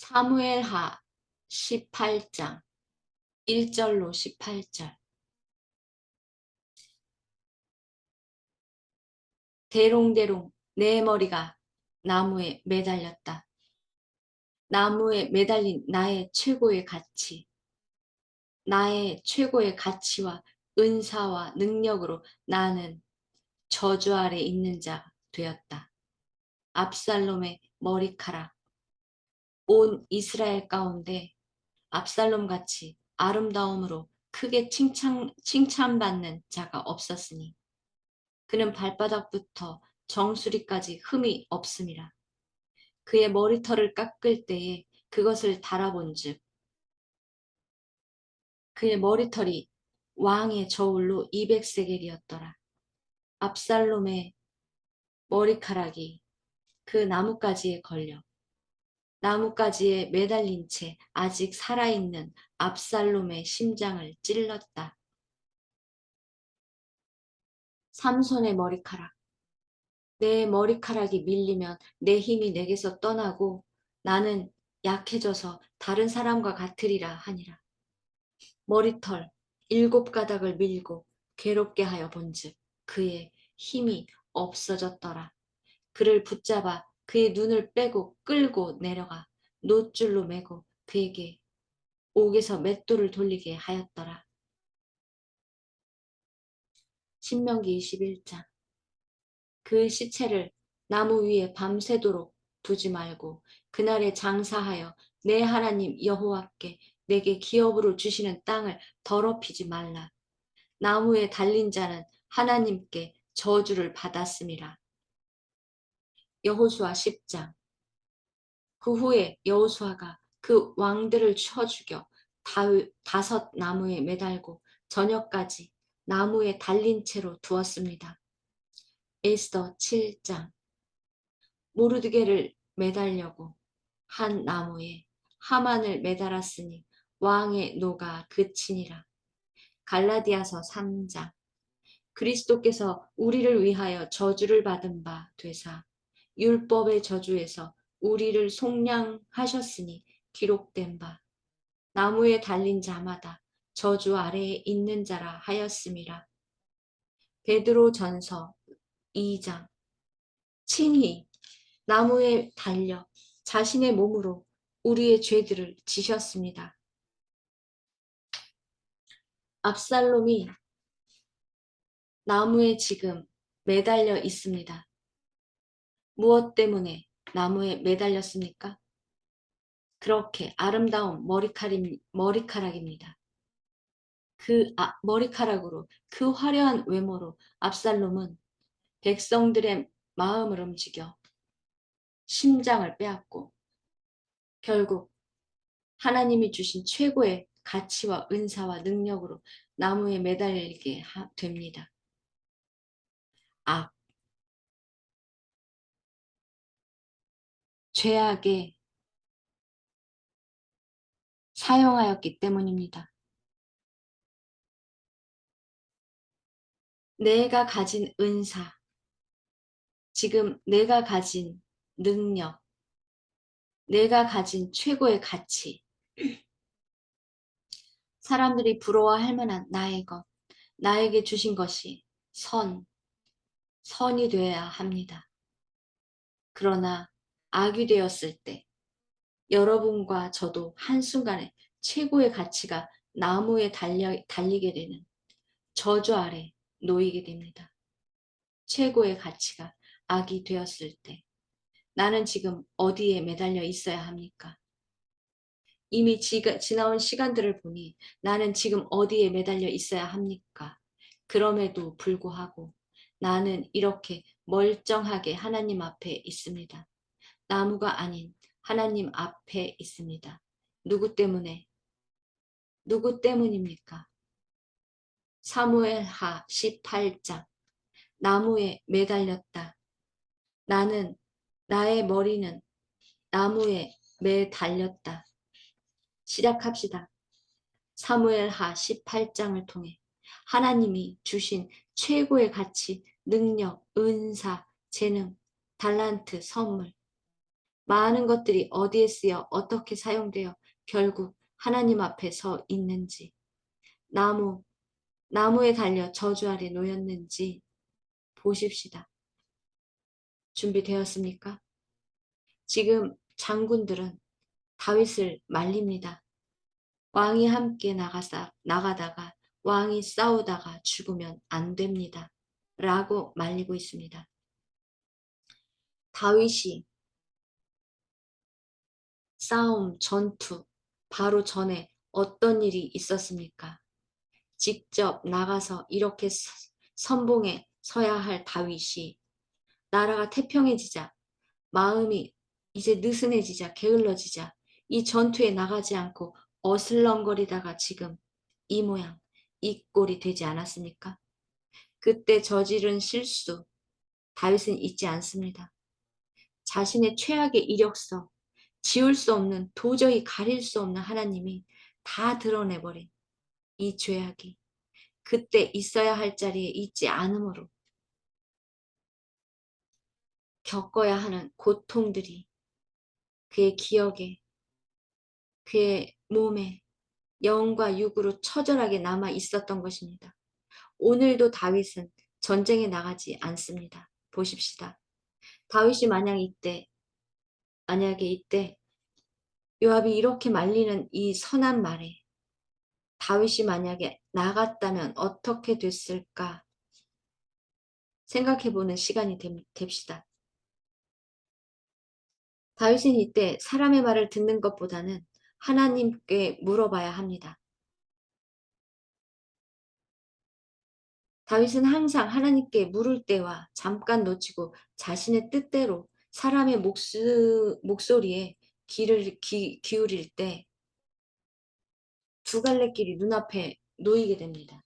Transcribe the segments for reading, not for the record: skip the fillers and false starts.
사무엘하 18장 1절로 18절. 대롱대롱 내 머리가 나무에 매달렸다. 나무에 매달린 나의 최고의 가치, 나의 최고의 가치와 은사와 능력으로 나는 저주 아래 있는 자 되었다. 압살롬의 머리카락, 온 이스라엘 가운데 압살롬 같이 아름다움으로 크게 칭찬받는 자가 없었으니 그는 발바닥부터 정수리까지 흠이 없음이라. 그의 머리털을 깎을 때에 그것을 달아본즉 그의 머리털이 왕의 저울로 200세겔이었더라. 압살롬의 머리카락이 그 나뭇가지에 걸려 나뭇가지에 매달린 채 아직 살아있는 압살롬의 심장을 찔렀다. 삼손의 머리카락. 내 머리카락이 밀리면 내 힘이 내게서 떠나고 나는 약해져서 다른 사람과 같으리라 하니라. 머리털 7가닥을 밀고 괴롭게 하여 본즉 그의 힘이 없어졌더라. 그를 붙잡아 그의 눈을 빼고 끌고 내려가 놋줄로 매고 그에게 옥에서 맷돌을 돌리게 하였더라. 신명기 21장. 그 시체를 나무 위에 밤새도록 두지 말고 그날에 장사하여 내 하나님 여호와께 내게 기업으로 주시는 땅을 더럽히지 말라. 나무에 달린 자는 하나님께 저주를 받았음이라. 여호수아 10장. 그 후에 여호수아가 그 왕들을 쳐 죽여 5 나무에 매달고 저녁까지 나무에 달린 채로 두었습니다. 에스더 7장. 모르드게를 매달려고 한 나무에 하만을 매달았으니 왕의 노가 그치니라. 갈라디아서 3장. 그리스도께서 우리를 위하여 저주를 받은 바 되사 율법의 저주에서 우리를 속량하셨으니 기록된 바 나무에 달린 자마다 저주 아래에 있는 자라 하였음이라. 베드로 전서 2장. 친히 나무에 달려 자신의 몸으로 우리의 죄들을 지셨습니다. 압살롬이 나무에 지금 매달려 있습니다. 무엇 때문에 나무에 매달렸습니까? 그렇게 아름다운 머리카락입니다. 그 머리카락으로 그 화려한 외모로 압살롬은 백성들의 마음을 움직여 심장을 빼앗고 결국 하나님이 주신 최고의 가치와 은사와 능력으로 나무에 매달리게 됩니다. 죄악에 사용하였기 때문입니다. 내가 가진 은사, 지금 내가 가진 능력, 내가 가진 최고의 가치, 사람들이 부러워할 만한 나의 것, 나에게 주신 것이 선이 되어야 합니다. 그러나 악이 되었을 때 여러분과 저도 한순간에 최고의 가치가 나무에 달리게 되는 저주 아래 놓이게 됩니다. 최고의 가치가 악이 되었을 때 나는 지금 어디에 매달려 있어야 합니까? 이미 지나온 시간들을 보니 나는 지금 어디에 매달려 있어야 합니까? 그럼에도 불구하고 나는 이렇게 멀쩡하게 하나님 앞에 있습니다. 나무가 아닌 하나님 앞에 있습니다. 누구 때문에? 누구 때문입니까? 사무엘하 18장. 나무에 매달렸다. 나의 머리는 나무에 매달렸다. 시작합시다. 사무엘하 18장을 통해 하나님이 주신 최고의 가치, 능력, 은사, 재능, 달란트, 선물, 많은 것들이 어디에 쓰여 어떻게 사용되어 결국 하나님 앞에 서 있는지, 나무에 달려 저주 아래 놓였는지 보십시다. 준비되었습니까? 지금 장군들은 다윗을 말립니다. 왕이 함께 나가다가 왕이 싸우다가 죽으면 안 됩니다. 라고 말리고 있습니다. 다윗이 싸움, 전투, 바로 전에 어떤 일이 있었습니까? 직접 나가서 이렇게 선봉에 서야 할 다윗이 나라가 태평해지자, 마음이 이제 느슨해지자, 게을러지자 이 전투에 나가지 않고 어슬렁거리다가 지금 이 모양, 이 꼴이 되지 않았습니까? 그때 저지른 실수, 다윗은 잊지 않습니다. 자신의 최악의 이력서, 지울 수 없는, 도저히 가릴 수 없는 하나님이 다 드러내버린 이 죄악이 그때 있어야 할 자리에 있지 않으므로 겪어야 하는 고통들이 그의 기억에, 그의 몸에, 영과 육으로 처절하게 남아 있었던 것입니다. 오늘도 다윗은 전쟁에 나가지 않습니다. 보십시다. 다윗이 만약에 이때 요압이 이렇게 말리는 이 선한 말에 다윗이 만약에 나갔다면 어떻게 됐을까 생각해보는 시간이 됩시다. 다윗은 이때 사람의 말을 듣는 것보다는 하나님께 물어봐야 합니다. 다윗은 항상 하나님께 물을 때와 잠깐 놓치고 자신의 뜻대로 사람의 목소리에 기울일 때 두 갈래 길이 눈앞에 놓이게 됩니다.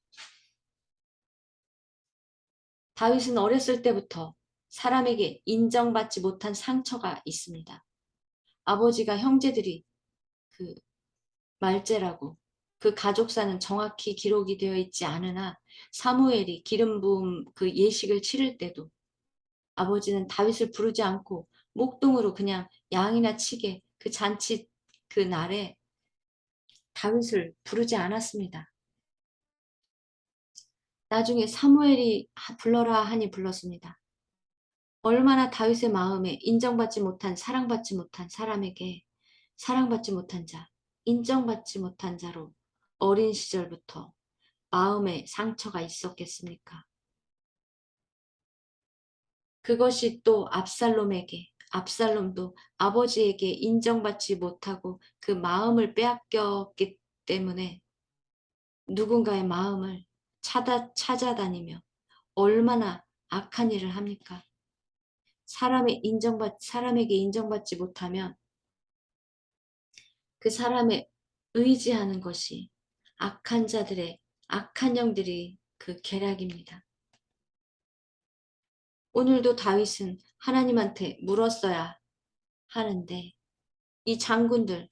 다윗은 어렸을 때부터 사람에게 인정받지 못한 상처가 있습니다. 아버지가 형제들이 그 말제라고 그 가족사는 정확히 기록이 되어 있지 않으나 사무엘이 기름 부음 그 예식을 치를 때도 아버지는 다윗을 부르지 않고 목동으로 그냥 양이나 치게 그 잔치 그 날에 다윗을 부르지 않았습니다. 나중에 사무엘이 불러라 하니 불렀습니다. 얼마나 다윗의 마음에 인정받지 못한 사랑받지 못한 사람에게 사랑받지 못한 자, 인정받지 못한 자로 어린 시절부터 마음에 상처가 있었겠습니까? 그것이 또 압살롬도 아버지에게 인정받지 못하고 그 마음을 빼앗겼기 때문에 누군가의 마음을 찾아다니며 얼마나 악한 일을 합니까? 사람에게 인정받지 못하면 그 사람의 의지하는 것이 악한 영들이 그 계략입니다. 오늘도 다윗은 하나님한테 물었어야 하는데 이 장군들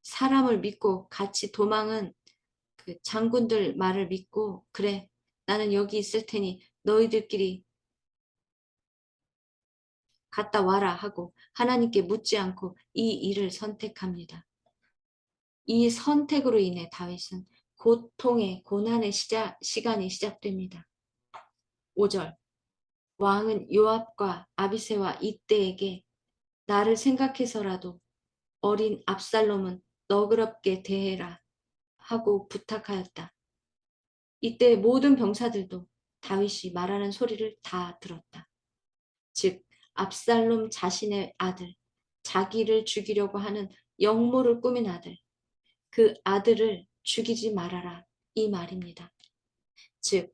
사람을 믿고 같이 도망은 그 장군들 말을 믿고 그래 나는 여기 있을 테니 너희들끼리 갔다 와라 하고 하나님께 묻지 않고 이 일을 선택합니다. 이 선택으로 인해 다윗은 고난의 시간이 시작됩니다. 5절 왕은 요압과 아비새와 이때에게 나를 생각해서라도 어린 압살롬은 너그럽게 대해라 하고 부탁하였다. 이때 모든 병사들도 다윗이 말하는 소리를 다 들었다. 즉 압살롬 자신의 아들, 자기를 죽이려고 하는 영모를 꾸민 아들, 그 아들을 죽이지 말아라 이 말입니다. 즉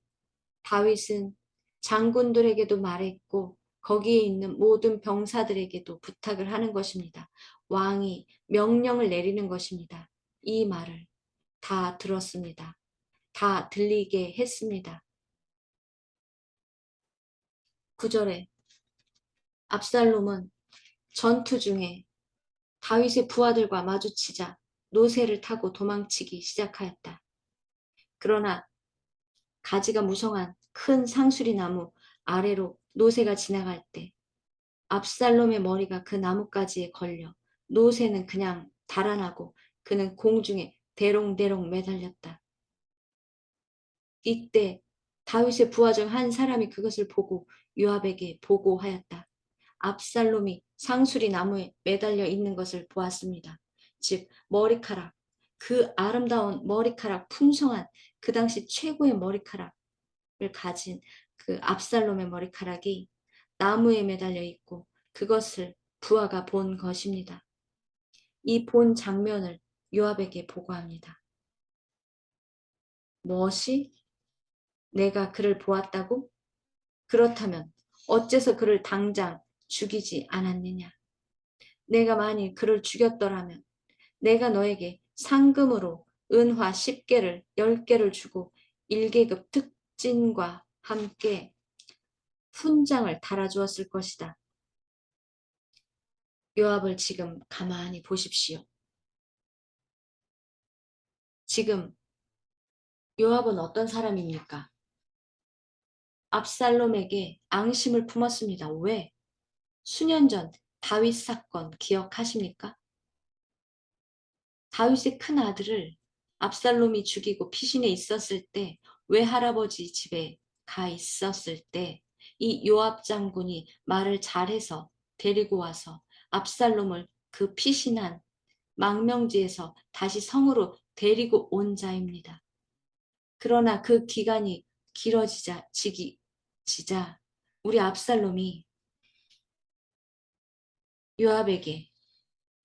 다윗은 장군들에게도 말했고 거기에 있는 모든 병사들에게도 부탁을 하는 것입니다. 왕이 명령을 내리는 것입니다. 이 말을 다 들었습니다. 다 들리게 했습니다. 9절에 압살롬은 전투 중에 다윗의 부하들과 마주치자 노새를 타고 도망치기 시작하였다. 그러나 가지가 무성한 큰 상수리 나무 아래로 노새가 지나갈 때 압살롬의 머리가 그 나뭇가지에 걸려 노새는 그냥 달아나고 그는 공중에 대롱대롱 매달렸다. 이때 다윗의 부하 중 한 사람이 그것을 보고 요압에게 보고하였다. 압살롬이 상수리 나무에 매달려 있는 것을 보았습니다. 즉 머리카락, 그 아름다운 머리카락, 풍성한 그 당시 최고의 머리카락을 가진 그 압살롬의 머리카락이 나무에 매달려 있고 그것을 부하가 본 것입니다. 이 본 장면을 요압에게 보고합니다. 무엇이? 내가 그를 보았다고? 그렇다면 어째서 그를 당장 죽이지 않았느냐? 내가 만일 그를 죽였더라면 내가 너에게 상금으로 은화 10개를 10개를 주고 1계급 특진과 함께 훈장을 달아주었을 것이다. 요압을 지금 가만히 보십시오. 지금 요압은 어떤 사람입니까? 압살롬에게 앙심을 품었습니다. 왜? 수년 전 다윗 사건 기억하십니까? 다윗의 큰 아들을 압살롬이 죽이고 피신해 있었을 때 외할아버지 집에 가 있었을 때 이 요압 장군이 말을 잘해서 데리고 와서 압살롬을 그 피신한 망명지에서 다시 성으로 데리고 온 자입니다. 그러나 그 기간이 지자 우리 압살롬이 요압에게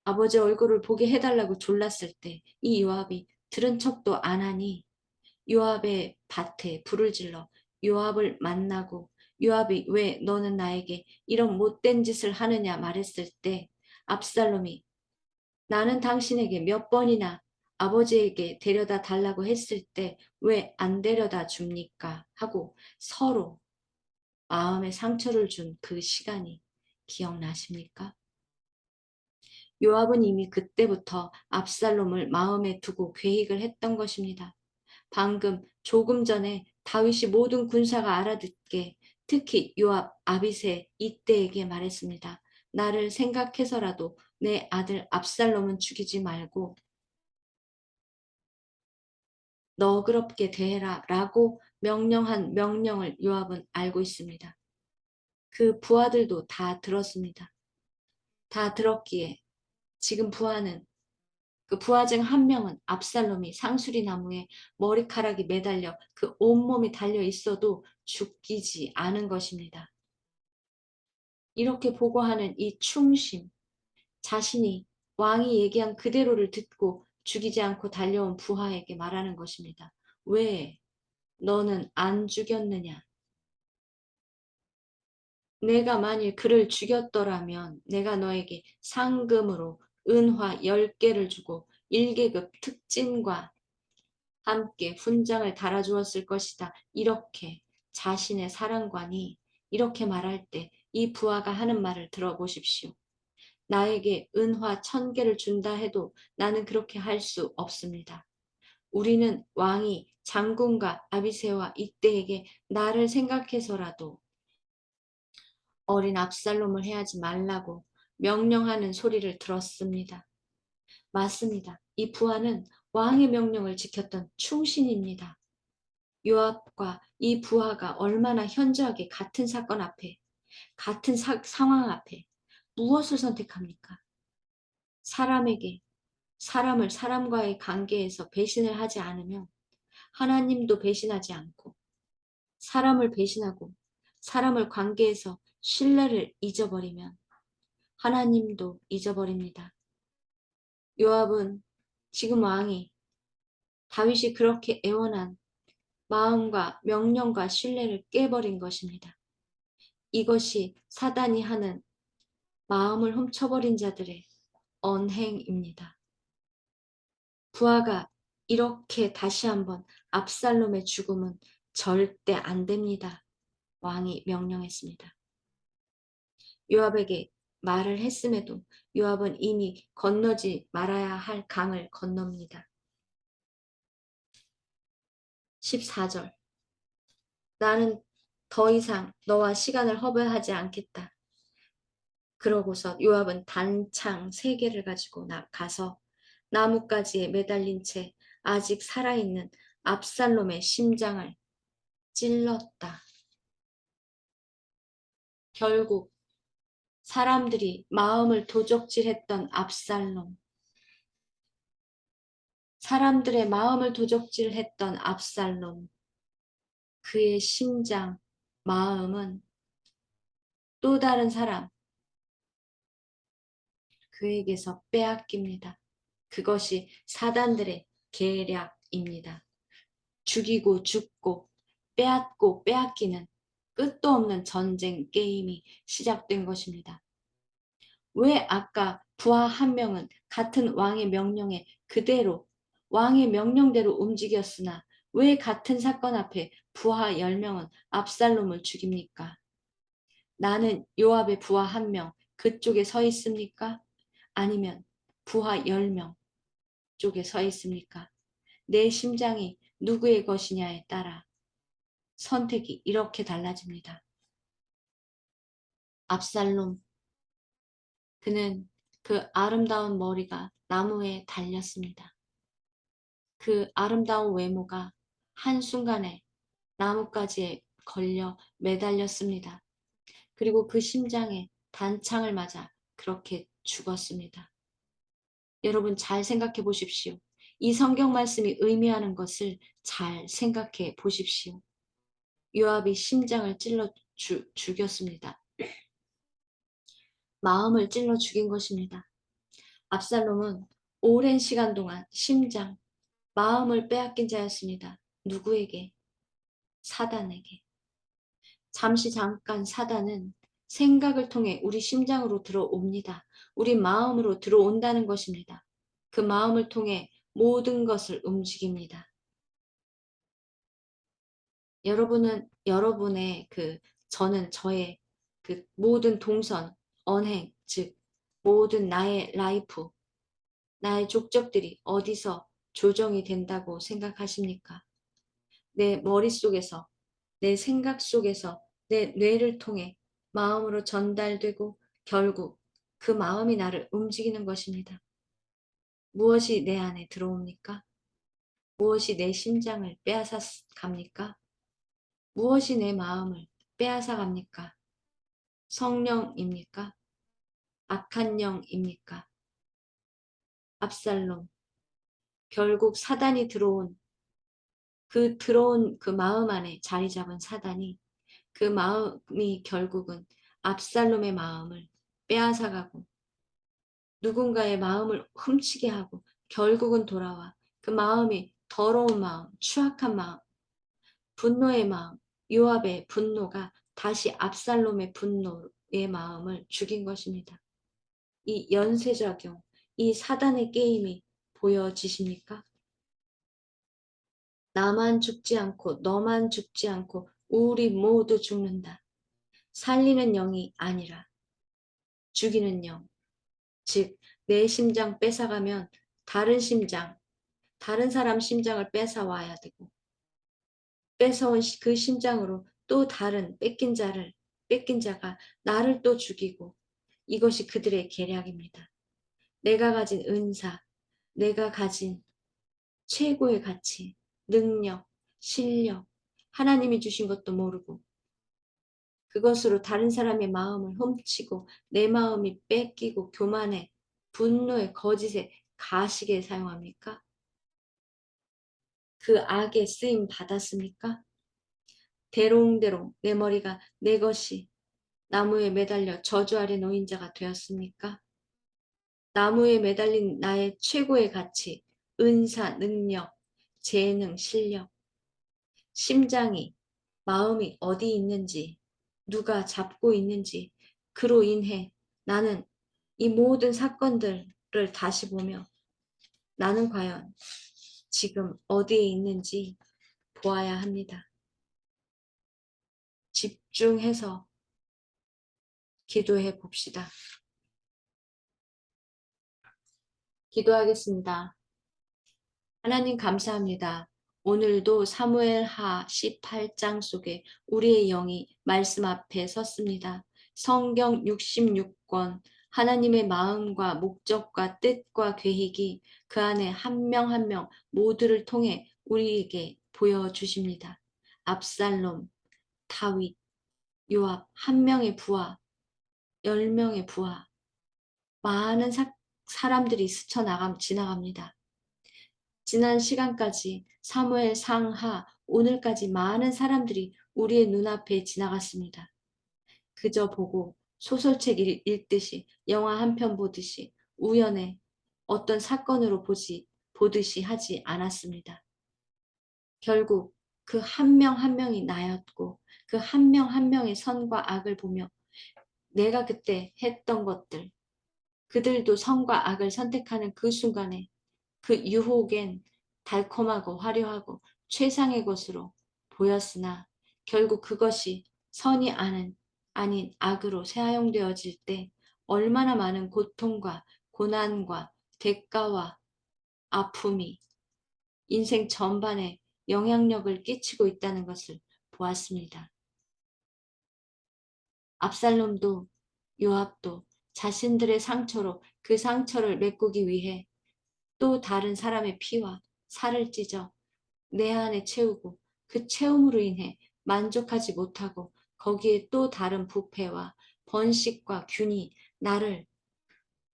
아버지 얼굴을 보게 해달라고 졸랐을 때 이 요압이 들은 척도 안 하니 요압의 밭에 불을 질러 요압을 만나고 요압이 왜 너는 나에게 이런 못된 짓을 하느냐 말했을 때 압살롬이 나는 당신에게 몇 번이나 아버지에게 데려다 달라고 했을 때 왜 안 데려다 줍니까? 하고 서로 마음에 상처를 준 그 시간이 기억나십니까? 요압은 이미 그때부터 압살롬을 마음에 두고 계획을 했던 것입니다. 방금 조금 전에 다윗이 모든 군사가 알아듣게 특히 요압 아비새 이때에게 말했습니다. 나를 생각해서라도 내 아들 압살롬은 죽이지 말고 너그럽게 대해라 라고 명령한 명령을 요압은 알고 있습니다. 그 부하들도 다 들었습니다. 다 들었기에 지금 부하는 그 부하 중 한 명은 압살롬이 상수리 나무에 머리카락이 매달려 그 온몸이 달려 있어도 죽이지 않은 것입니다. 이렇게 보고하는 이 충심, 자신이 왕이 얘기한 그대로를 듣고 죽이지 않고 달려온 부하에게 말하는 것입니다. 왜 너는 안 죽였느냐? 내가 만일 그를 죽였더라면 내가 너에게 상금으로 은화 10개를 주고 1계급 특진과 함께 훈장을 달아주었을 것이다. 이렇게 자신의 사령관이 이렇게 말할 때 이 부하가 하는 말을 들어보십시오. 나에게 은화 1000개를 준다 해도 나는 그렇게 할 수 없습니다. 우리는 왕이 장군과 아비새와 이때에게 나를 생각해서라도 어린 압살롬을 해하지 말라고 명령하는 소리를 들었습니다. 맞습니다. 이 부하는 왕의 명령을 지켰던 충신입니다. 요압과 이 부하가 얼마나 현저하게 같은 사건 앞에, 같은 상황 앞에 무엇을 선택합니까? 사람에게, 사람을 사람과의 관계에서 배신을 하지 않으면 하나님도 배신하지 않고 사람을 배신하고 사람을 관계에서 신뢰를 잊어버리면 하나님도 잊어버립니다. 요압은 지금 왕이 다윗이 그렇게 애원한 마음과 명령과 신뢰를 깨버린 것입니다. 이것이 사단이 하는 마음을 훔쳐버린 자들의 언행입니다. 부하가 이렇게 다시 한번 압살롬의 죽음은 절대 안 됩니다. 왕이 명령했습니다. 요압에게 말을 했음에도 요압은 이미 건너지 말아야 할 강을 건넙니다. 14절 나는 더 이상 너와 시간을 허비하지 않겠다. 그러고서 요압은 단창 3개를 가지고 가서 나뭇가지에 매달린 채 아직 살아있는 압살롬의 심장을 찔렀다. 결국 사람들이 마음을 도적질했던 압살롬, 사람들의 마음을 도적질했던 압살롬, 그의 심장, 마음은 또 다른 사람, 그에게서 빼앗깁니다. 그것이 사단들의 계략입니다. 죽이고 죽고 빼앗고 빼앗기는 끝도 없는 전쟁 게임이 시작된 것입니다. 왜 아까 부하 1명은 같은 왕의 명령에 그대로 왕의 명령대로 움직였으나 왜 같은 사건 앞에 부하 10명은 압살롬을 죽입니까? 나는 요압의 부하 1명 그쪽에 서 있습니까? 아니면 부하 10명 쪽에 서 있습니까? 내 심장이 누구의 것이냐에 따라 선택이 이렇게 달라집니다. 압살롬, 그는 그 아름다운 머리가 나무에 달렸습니다. 그 아름다운 외모가 한순간에 나뭇가지에 걸려 매달렸습니다. 그리고 그 심장에 단창을 맞아 그렇게 죽었습니다. 여러분 잘 생각해 보십시오. 이 성경 말씀이 의미하는 것을 잘 생각해 보십시오. 요압이 심장을 찔러 죽였습니다. 마음을 찔러 죽인 것입니다. 압살롬은 오랜 시간 동안 심장, 마음을 빼앗긴 자였습니다. 누구에게? 사단에게. 잠깐 사단은 생각을 통해 우리 심장으로 들어옵니다. 우리 마음으로 들어온다는 것입니다. 그 마음을 통해 모든 것을 움직입니다. 여러분의 저는 저의 그 모든 동선, 언행, 즉 모든 나의 라이프, 나의 족적들이 어디서 조정이 된다고 생각하십니까? 내 머릿속에서, 내 생각 속에서, 내 뇌를 통해 마음으로 전달되고 결국 그 마음이 나를 움직이는 것입니다. 무엇이 내 안에 들어옵니까? 무엇이 내 심장을 빼앗아 갑니까? 무엇이 내 마음을 빼앗아 갑니까? 성령입니까? 악한 영입니까? 압살롬. 결국 사단이 들어온 그 마음 안에 자리 잡은 사단이 그 마음이 결국은 압살롬의 마음을 빼앗아가고 누군가의 마음을 훔치게 하고 결국은 돌아와 그 마음이 더러운 마음, 추악한 마음, 분노의 마음, 요압의 분노가 다시 압살롬의 분노의 마음을 죽인 것입니다. 이 연쇄작용, 이 사단의 게임이 보여지십니까? 나만 죽지 않고 너만 죽지 않고 우리 모두 죽는다. 살리는 영이 아니라 죽이는 영. 즉, 내 심장 뺏어가면 다른 심장, 다른 사람 심장을 뺏어와야 되고 뺏어온 그 심장으로 또 다른 뺏긴 자가 나를 또 죽이고 이것이 그들의 계략입니다. 내가 가진 은사, 내가 가진 최고의 가치, 능력, 실력, 하나님이 주신 것도 모르고 그것으로 다른 사람의 마음을 훔치고 내 마음이 뺏기고 교만에 분노에 거짓에 가식에 사용합니까? 그 악에 쓰임 받았습니까? 대롱대롱 내 머리가 내 것이 나무에 매달려 저주 아래 놓인 자가 되었습니까? 나무에 매달린 나의 최고의 가치, 은사, 능력, 재능, 실력, 심장이, 마음이 어디 있는지, 누가 잡고 있는지, 그로 인해 나는 이 모든 사건들을 다시 보며 나는 과연 지금 어디에 있는지 보아야 합니다. 집중해서 기도해 봅시다. 기도하겠습니다. 하나님 감사합니다. 오늘도 사무엘하 18장 속에 우리의 영이 말씀 앞에 섰습니다. 성경 66 주권, 하나님의 마음과 목적과 뜻과 계획이 그 안에 한 명 한 명 모두를 통해 우리에게 보여주십니다. 압살롬, 다윗, 요압, 한 명의 부하, 10명의 부하, 많은 사람들이 지나갑니다. 지난 시간까지 사무엘 상하 오늘까지 많은 사람들이 우리의 눈앞에 지나갔습니다. 그저 보고 소설책 읽듯이 영화 한 편 보듯이 우연에 어떤 사건으로 보듯이 하지 않았습니다. 결국 그 한 명 한 명이 나였고 그 한 명 한 명의 선과 악을 보며 내가 그때 했던 것들, 그들도 선과 악을 선택하는 그 순간에 그 유혹엔 달콤하고 화려하고 최상의 것으로 보였으나 결국 그것이 선이 아닌 악으로 사용되어질 때 얼마나 많은 고통과 고난과 대가와 아픔이 인생 전반에 영향력을 끼치고 있다는 것을 보았습니다. 압살롬도 요압도 자신들의 상처로 그 상처를 메꾸기 위해 또 다른 사람의 피와 살을 찢어 내 안에 채우고 그 채움으로 인해 만족하지 못하고 거기에 또 다른 부패와 번식과 균이 나를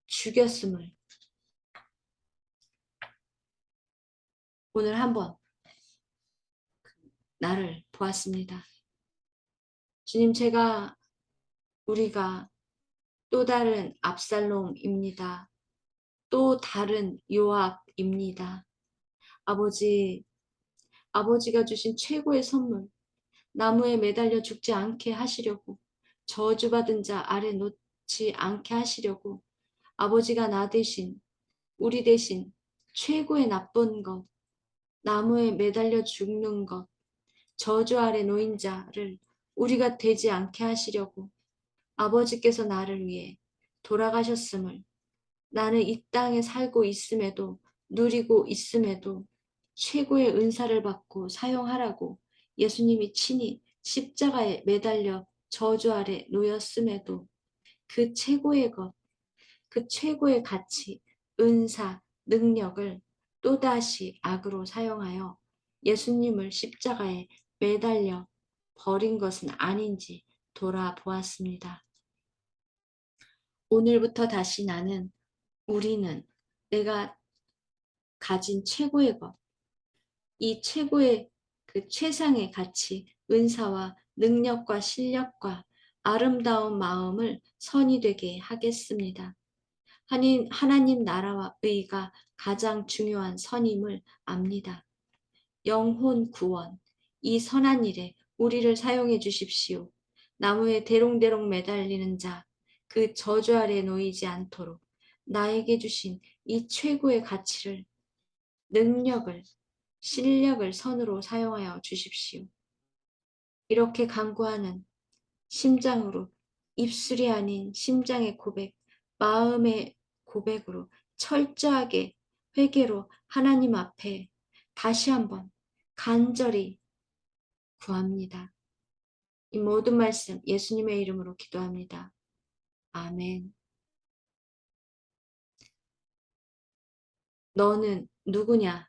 죽였음을 오늘 한번 나를 보았습니다. 주님, 우리가 또 다른 압살롬입니다. 또 다른 요압입니다. 아버지가 주신 최고의 선물, 나무에 매달려 죽지 않게 하시려고, 저주받은 자 아래 놓지 않게 하시려고 아버지가 우리 대신 최고의 나쁜 것, 나무에 매달려 죽는 것, 저주 아래 놓인 자를 우리가 되지 않게 하시려고 아버지께서 나를 위해 돌아가셨음을, 나는 이 땅에 살고 있음에도 누리고 있음에도 최고의 은사를 받고 사용하라고 예수님이 친히 십자가에 매달려 저주 아래 놓였음에도 그 최고의 것, 그 최고의 가치, 은사, 능력을 또다시 악으로 사용하여 예수님을 십자가에 매달려 버린 것은 아닌지 돌아보았습니다. 오늘부터 다시 우리는 내가 가진 최고의 것, 이 최고의 그 최상의 가치, 은사와 능력과 실력과 아름다운 마음을 선이 되게 하겠습니다. 하나님 나라와 의가 가장 중요한 선임을 압니다. 영혼 구원, 이 선한 일에 우리를 사용해 주십시오. 나무에 대롱대롱 매달리는 자, 그 저주 아래 놓이지 않도록 나에게 주신 이 최고의 가치를, 능력을, 실력을 선으로 사용하여 주십시오. 이렇게 간구하는 심장으로, 입술이 아닌 심장의 고백, 마음의 고백으로 철저하게 회개로 하나님 앞에 다시 한번 간절히 구합니다. 이 모든 말씀 예수님의 이름으로 기도합니다. 아멘. 너는 누구냐?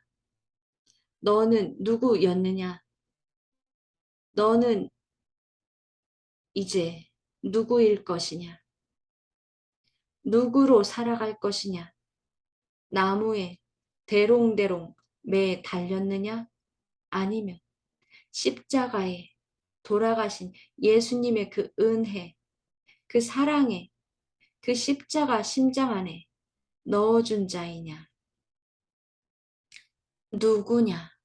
너는 누구였느냐? 너는 이제 누구일 것이냐? 누구로 살아갈 것이냐? 나무에 대롱대롱 매 달렸느냐? 아니면 십자가에 돌아가신 예수님의 그 은혜, 그 사랑에, 그 십자가 심장 안에 넣어준 자이냐? 누구냐?